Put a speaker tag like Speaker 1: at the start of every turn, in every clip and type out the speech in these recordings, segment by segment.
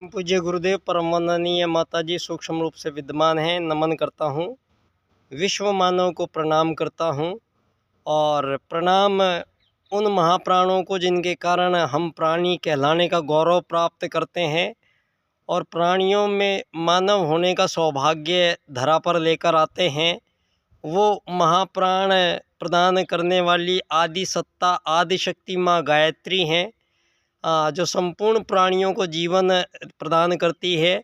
Speaker 1: पूज्य गुरुदेव परम वंदनीय माताजी सूक्ष्म रूप से विद्यमान हैं। नमन करता हूँ। विश्व मानव को प्रणाम करता हूँ और प्रणाम उन महाप्राणों को जिनके कारण हम प्राणी कहलाने का गौरव प्राप्त करते हैं और प्राणियों में मानव होने का सौभाग्य धरा पर लेकर आते हैं। वो महाप्राण प्रदान करने वाली आदि सत्ता आदि शक्ति माँ गायत्री हैं, जो संपूर्ण प्राणियों को जीवन प्रदान करती है।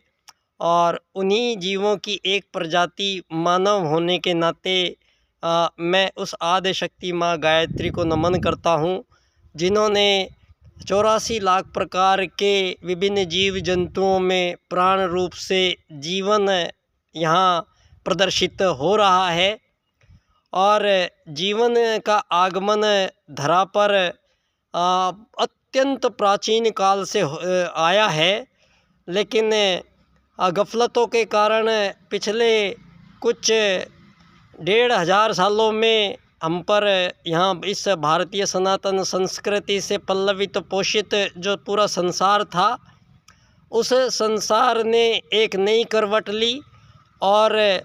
Speaker 1: और उन्हीं जीवों की एक प्रजाति मानव होने के नाते मैं उस आदि शक्ति माँ गायत्री को नमन करता हूँ, जिन्होंने 84 लाख प्रकार के विभिन्न जीव जंतुओं में प्राण रूप से जीवन यहाँ प्रदर्शित हो रहा है। और जीवन का आगमन धरा पर अत्यंत प्राचीन काल से आया है, लेकिन गफलतों के कारण पिछले कुछ 1500 सालों में हम पर यहाँ इस भारतीय सनातन संस्कृति से पल्लवित पोषित जो पूरा संसार था, उस संसार ने एक नई करवट ली और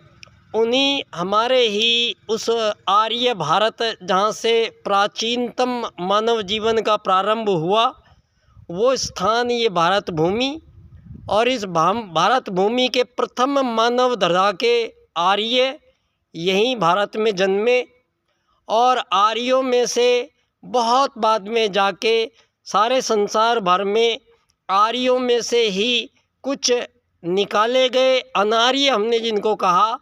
Speaker 1: उन्हीं हमारे ही उस आर्य भारत जहाँ से प्राचीनतम मानव जीवन का प्रारंभ हुआ, वो स्थान ये भारत भूमि। और इस भारत भूमि के प्रथम मानव धरा के आर्य यहीं भारत में जन्मे और आर्यों में से बहुत बाद में जाके सारे संसार भर में आर्यों में से ही कुछ निकाले गए अनार्य हमने जिनको कहा,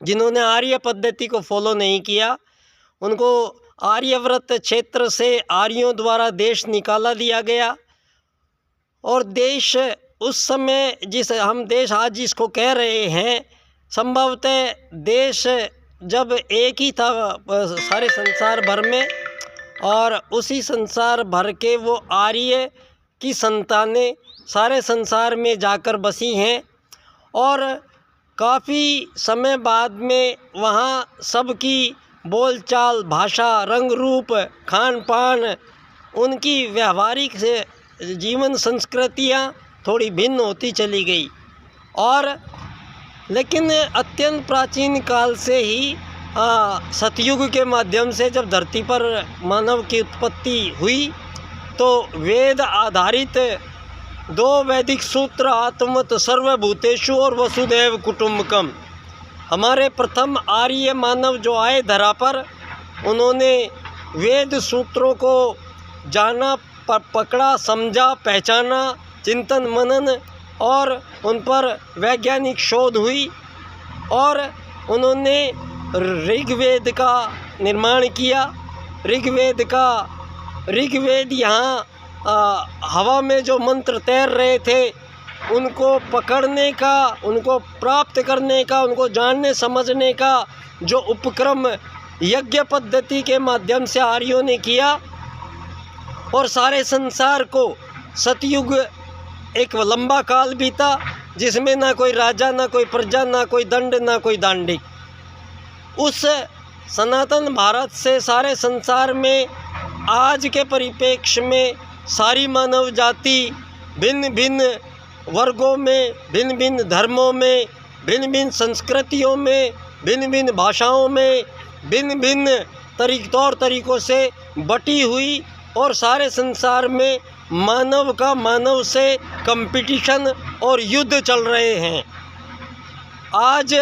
Speaker 1: जिन्होंने आर्य पद्धति को फॉलो नहीं किया, उनको आर्यव्रत क्षेत्र से आर्यों द्वारा देश निकाला दिया गया। और देश उस समय हम देश आज जिसको कह रहे हैं, संभवतः देश जब एक ही था सारे संसार भर में, और उसी संसार भर के वो आर्य की संतानें सारे संसार में जाकर बसी हैं। और काफ़ी समय बाद में वहाँ सबकी बोलचाल, भाषा, रंग रूप, खान पान, उनकी व्यवहारिक से जीवन संस्कृतियाँ थोड़ी भिन्न होती चली गई। और लेकिन अत्यंत प्राचीन काल से ही सतयुग के माध्यम से जब धरती पर मानव की उत्पत्ति हुई, तो वेद आधारित 2 वैदिक सूत्र आत्मत सर्वभूतेषु और वसुदैव कुटुंबकम, हमारे प्रथम आर्य मानव जो आए धरा पर, उन्होंने वेद सूत्रों को जाना, पकड़ा, समझा, पहचाना, चिंतन मनन और उन पर वैज्ञानिक शोध हुई। और उन्होंने ऋग्वेद का निर्माण किया। ऋग्वेद यहाँ हवा में जो मंत्र तैर रहे थे, उनको पकड़ने का, उनको प्राप्त करने का, उनको जानने समझने का जो उपक्रम यज्ञ पद्धति के माध्यम से आर्यों ने किया, और सारे संसार को सतयुग एक लंबा काल बीता, जिसमें ना कोई राजा, ना कोई प्रजा, ना कोई दंड, ना कोई दांडिक। उस सनातन भारत से सारे संसार में आज के परिप्रेक्ष्य में सारी मानव जाति भिन्न भिन्न वर्गों में, भिन्न भिन्न धर्मों में, भिन्न भिन्न संस्कृतियों में, भिन्न भिन्न भाषाओं में, भिन्न भिन्न तौर तरीक़ों से बटी हुई, और सारे संसार में मानव से कंपटीशन और युद्ध चल रहे हैं। आज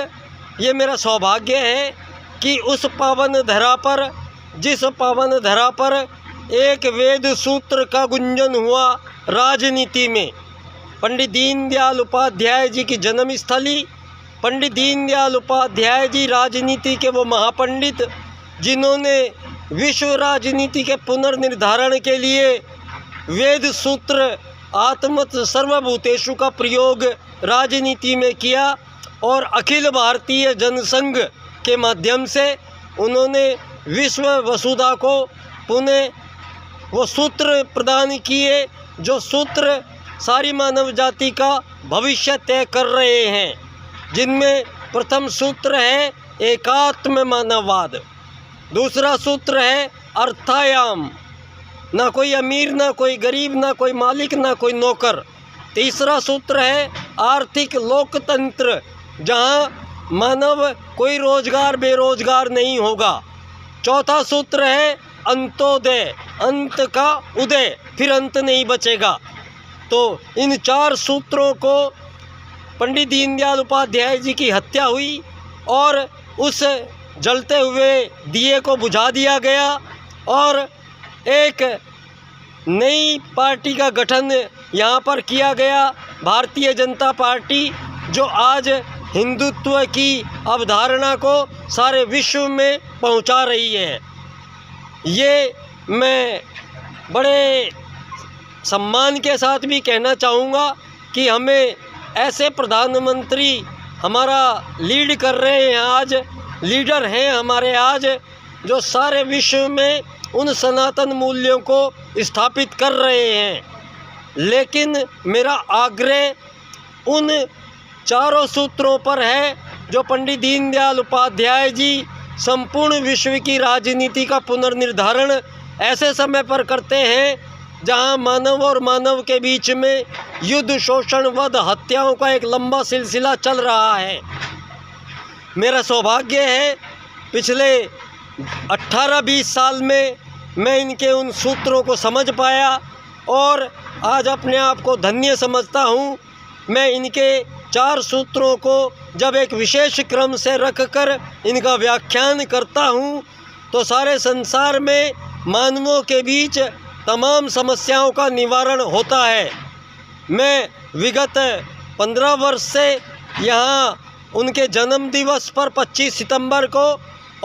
Speaker 1: ये मेरा सौभाग्य है कि उस पावन धरा पर, जिस पावन धरा पर एक वेद सूत्र का गुंजन हुआ राजनीति में, पंडित दीनदयाल उपाध्याय जी की जन्मस्थली, पंडित दीनदयाल उपाध्याय जी राजनीति के वो महापंडित, जिन्होंने विश्व राजनीति के पुनर्निर्धारण के लिए वेद सूत्र आत्मत सर्वभूतेषु का प्रयोग राजनीति में किया। और अखिल भारतीय जनसंघ के माध्यम से उन्होंने विश्व वसुधा को पुनः वो सूत्र प्रदान किए, जो सूत्र सारी मानव जाति का भविष्य तय कर रहे हैं, जिनमें प्रथम सूत्र है एकात्म मानववाद, दूसरा सूत्र है अर्थायाम, ना कोई अमीर, ना कोई गरीब, ना कोई मालिक, ना कोई नौकर, तीसरा सूत्र है आर्थिक लोकतंत्र, जहाँ मानव कोई रोजगार बेरोजगार नहीं होगा। चौथा सूत्र है अंत्योदय, अंत का उदय, फिर अंत नहीं बचेगा। तो इन 4 सूत्रों को पंडित दीनदयाल उपाध्याय जी की हत्या हुई और उस जलते हुए दिए को बुझा दिया गया और एक नई पार्टी का गठन यहाँ पर किया गया, भारतीय जनता पार्टी, जो आज हिंदुत्व की अवधारणा को सारे विश्व में पहुँचा रही है। ये मैं बड़े सम्मान के साथ भी कहना चाहूँगा कि हमें ऐसे प्रधानमंत्री हमारा लीड कर रहे हैं, आज लीडर हैं हमारे आज, जो सारे विश्व में उन सनातन मूल्यों को स्थापित कर रहे हैं। लेकिन मेरा आग्रह उन 4 सूत्रों पर है जो पंडित दीनदयाल उपाध्याय जी संपूर्ण विश्व की राजनीति का पुनर्निर्धारण ऐसे समय पर करते हैं जहां मानव और मानव के बीच में युद्ध, शोषण, वध, हत्याओं का एक लंबा सिलसिला चल रहा है। मेरा सौभाग्य है पिछले 18-20 साल में मैं इनके उन सूत्रों को समझ पाया और आज अपने आप को धन्य समझता हूँ। मैं इनके 4 सूत्रों को जब एक विशेष क्रम से रखकर इनका व्याख्यान करता हूँ तो सारे संसार में मानवों के बीच तमाम समस्याओं का निवारण होता है। मैं विगत 15 वर्ष से यहाँ उनके जन्म दिवस पर 25 सितंबर को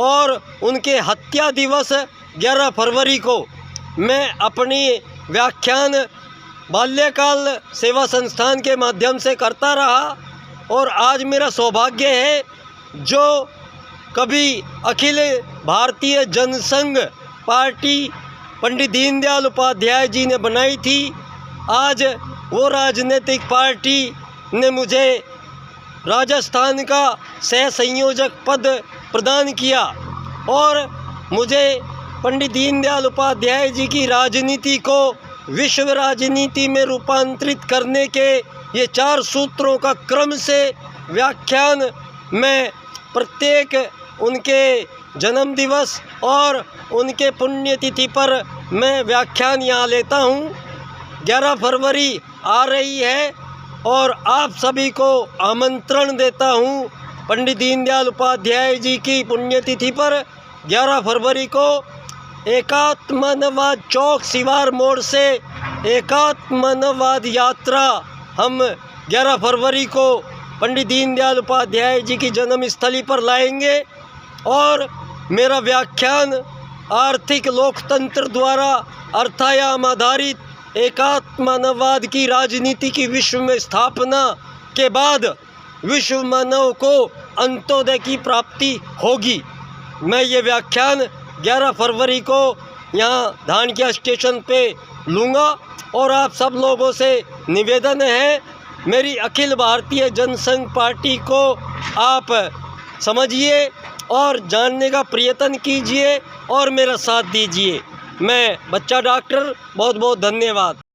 Speaker 1: और उनके हत्या दिवस 11 फरवरी को मैं अपनी व्याख्यान बाल्यकाल सेवा संस्थान के माध्यम से करता रहा और आज मेरा सौभाग्य है जो कभी अखिल भारतीय जनसंघ पार्टी पंडित दीनदयाल उपाध्याय जी ने बनाई थी, आज वो राजनीतिक पार्टी ने मुझे राजस्थान का सह संयोजक पद प्रदान किया और मुझे पंडित दीनदयाल उपाध्याय जी की राजनीति को विश्व राजनीति में रूपांतरित करने के ये 4 सूत्रों का क्रम से व्याख्यान मैं प्रत्येक उनके जन्म दिवस और उनके पुण्यतिथि पर मैं व्याख्यान यहाँ लेता हूँ। 11 फरवरी आ रही है और आप सभी को आमंत्रण देता हूँ पंडित दीनदयाल उपाध्याय जी की पुण्यतिथि पर 11 फरवरी को एकात्मवाद चौक सिवार मोड़ से एकात्मवाद यात्रा हम 11 फरवरी को पंडित दीनदयाल उपाध्याय जी की जन्मस्थली पर लाएंगे और मेरा व्याख्यान आर्थिक लोकतंत्र द्वारा अर्थायाम आधारित एकात्मवाद की राजनीति की विश्व में स्थापना के बाद विश्व मानव को अंत्योदय की प्राप्ति होगी। मैं ये व्याख्यान 11 फरवरी को यहाँ धानक्या स्टेशन पे लूँगा और आप सब लोगों से निवेदन है मेरी अखिल भारतीय जनसंघ पार्टी को आप समझिए और जानने का प्रयत्न कीजिए और मेरा साथ दीजिए। मैं बच्चा डॉक्टर, बहुत बहुत धन्यवाद।